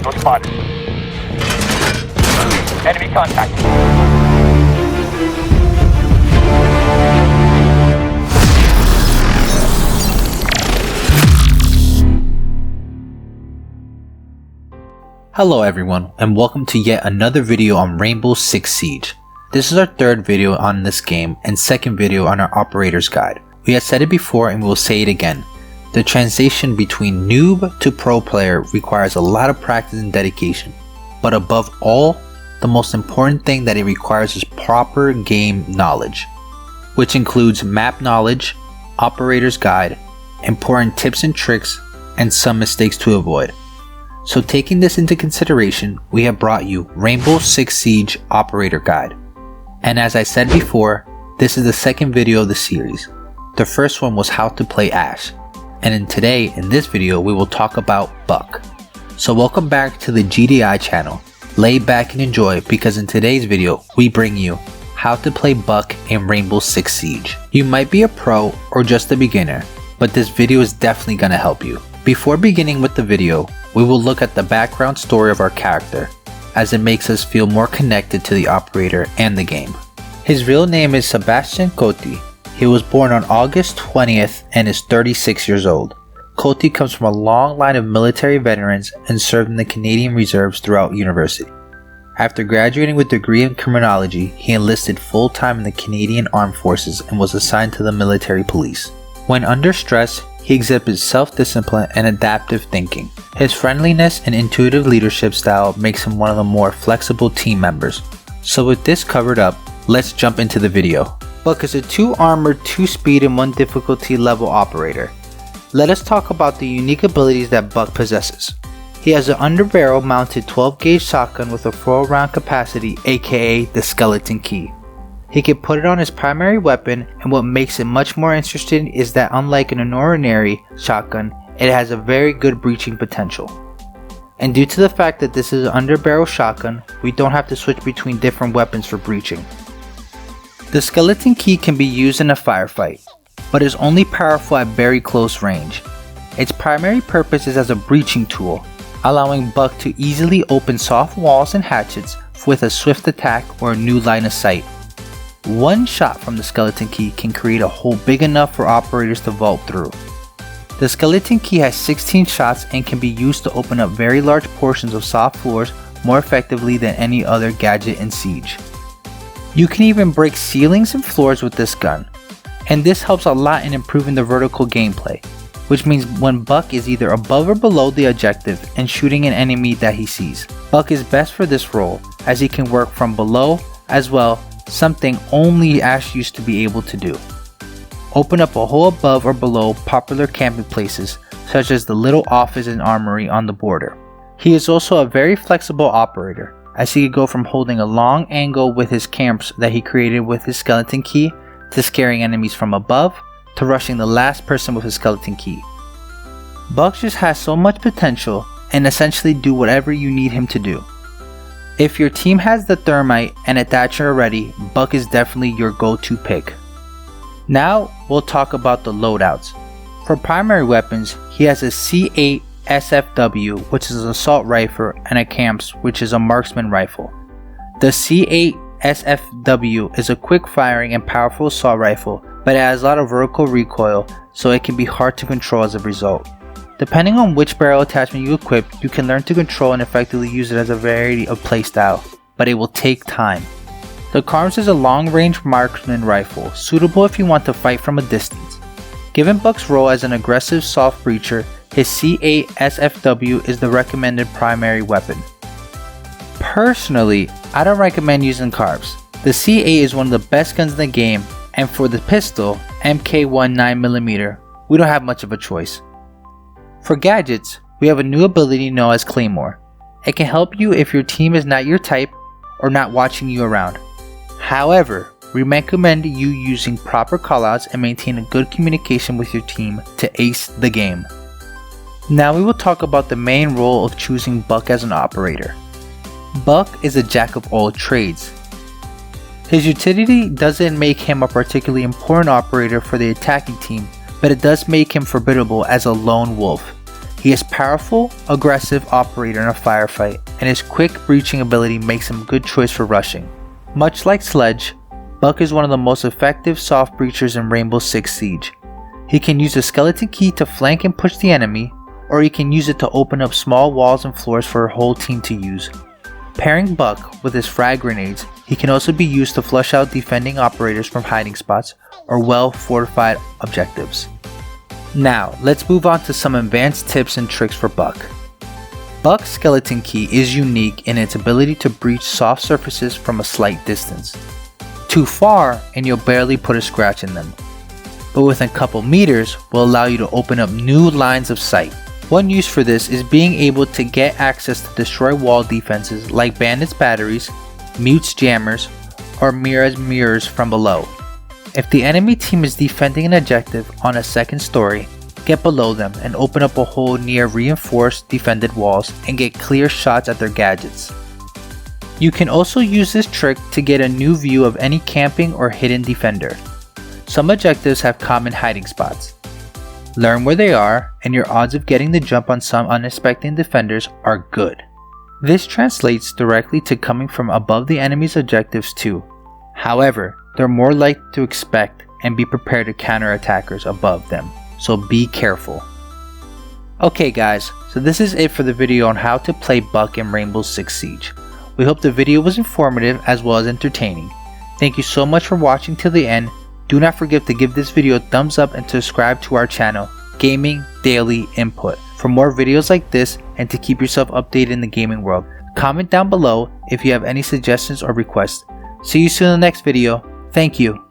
Hostile spotted. Enemy contact. Hello everyone, and welcome to yet another video on Rainbow Six Siege. This is our third video on this game and second video on our operator's guide. We have said it before and we'll say it again. The transition between noob to pro player requires a lot of practice and dedication. But above all, the most important thing that it requires is proper game knowledge, which includes map knowledge, operator's guide, important tips and tricks, and some mistakes to avoid. So taking this into consideration, we have brought you Rainbow Six Siege Operator Guide. And as I said before, this is the second video of the series. The first one was how to play Ash. And in this video, we will talk about Buck. So welcome back to the GDI channel. Lay back and enjoy, because in today's video, we bring you how to play Buck in Rainbow Six Siege. You might be a pro or just a beginner, but this video is definitely going to help you. Before beginning with the video, we will look at the background story of our character, as it makes us feel more connected to the operator and the game. His real name is Sebastian Coty. He was born on August 20th and is 36 years old. Coty comes from a long line of military veterans and served in the Canadian Reserves throughout university. After graduating with a degree in criminology, he enlisted full-time in the Canadian Armed Forces and was assigned to the military police. When under stress, he exhibits self-discipline and adaptive thinking. His friendliness and intuitive leadership style makes him one of the more flexible team members. So with this covered up, let's jump into the video. Buck is a 2 armored, 2 speed and 1 difficulty level operator. Let us talk about the unique abilities that Buck possesses. He has an underbarrel mounted 12 gauge shotgun with a 4 round capacity, aka the skeleton key. He can put it on his primary weapon, and what makes it much more interesting is that unlike an ordinary shotgun, it has a very good breaching potential. And due to the fact that this is an underbarrel shotgun, we don't have to switch between different weapons for breaching. The skeleton key can be used in a firefight, but is only powerful at very close range. Its primary purpose is as a breaching tool, allowing Buck to easily open soft walls and hatchets with a swift attack or a new line of sight. One shot from the skeleton key can create a hole big enough for operators to vault through. The skeleton key has 16 shots and can be used to open up very large portions of soft floors more effectively than any other gadget in Siege. You can even break ceilings and floors with this gun, and this helps a lot in improving the vertical gameplay, which means when Buck is either above or below the objective and shooting an enemy that he sees. Buck is best for this role, as he can work from below as well, something only Ash used to be able to do. Open up a hole above or below popular camping places, such as the little office and armory on the border. He is also a very flexible operator, as he could go from holding a long angle with his camps that he created with his skeleton key, to scaring enemies from above, to rushing the last person with his skeleton key. Buck just has so much potential and essentially do whatever you need him to do. If your team has the thermite and a thatcher already, Buck is definitely your go-to pick. Now we'll talk about the loadouts. For primary weapons, he has a C8 SFW, which is an assault rifle, and a Camps, which is a marksman rifle. The C8 SFW is a quick firing and powerful assault rifle, but it has a lot of vertical recoil, so it can be hard to control as a result. Depending on which barrel attachment you equip, you can learn to control and effectively use it as a variety of playstyle, but it will take time. The Carms is a long-range marksman rifle, suitable if you want to fight from a distance. Given Buck's role as an aggressive soft breacher, his C8 SFW is the recommended primary weapon. Personally, I don't recommend using Carms. The C8 is one of the best guns in the game, and for the pistol, MK1 9mm, we don't have much of a choice. For gadgets, we have a new ability known as Claymore. It can help you if your team is not your type or not watching you around. However, we recommend you using proper callouts and maintain a good communication with your team to ace the game. Now we will talk about the main role of choosing Buck as an operator. Buck is a jack of all trades. His utility doesn't make him a particularly important operator for the attacking team, but it does make him formidable as a lone wolf. He is powerful, aggressive operator in a firefight, and his quick breaching ability makes him a good choice for rushing. Much like Sledge, Buck is one of the most effective soft breachers in Rainbow Six Siege. He can use the skeleton key to flank and push the enemy, or he can use it to open up small walls and floors for a whole team to use. Pairing Buck with his frag grenades, he can also be used to flush out defending operators from hiding spots or well-fortified objectives. Now, let's move on to some advanced tips and tricks for Buck. Buck's skeleton key is unique in its ability to breach soft surfaces from a slight distance. Too far and you'll barely put a scratch in them, but within a couple meters will allow you to open up new lines of sight. One use for this is being able to get access to destroy wall defenses like bandits' batteries, mutes jammers, or Mira's mirrors from below. If the enemy team is defending an objective on a second story, get below them and open up a hole near reinforced defended walls and get clear shots at their gadgets. You can also use this trick to get a new view of any camping or hidden defender. Some objectives have common hiding spots. Learn where they are, and your odds of getting the jump on some unexpected defenders are good. This translates directly to coming from above the enemy's objectives too. However, they're more likely to expect and be prepared to counter attackers above them, so be careful. Okay guys, so this is it for the video on how to play Buck in Rainbow Six Siege. We hope the video was informative as well as entertaining. Thank you so much for watching till the end. Do not forget to give this video a thumbs up and subscribe to our channel, Gaming Daily Input, for more videos like this and to keep yourself updated in the gaming world. Comment down below if you have any suggestions or requests. See you soon in the next video. Thank you.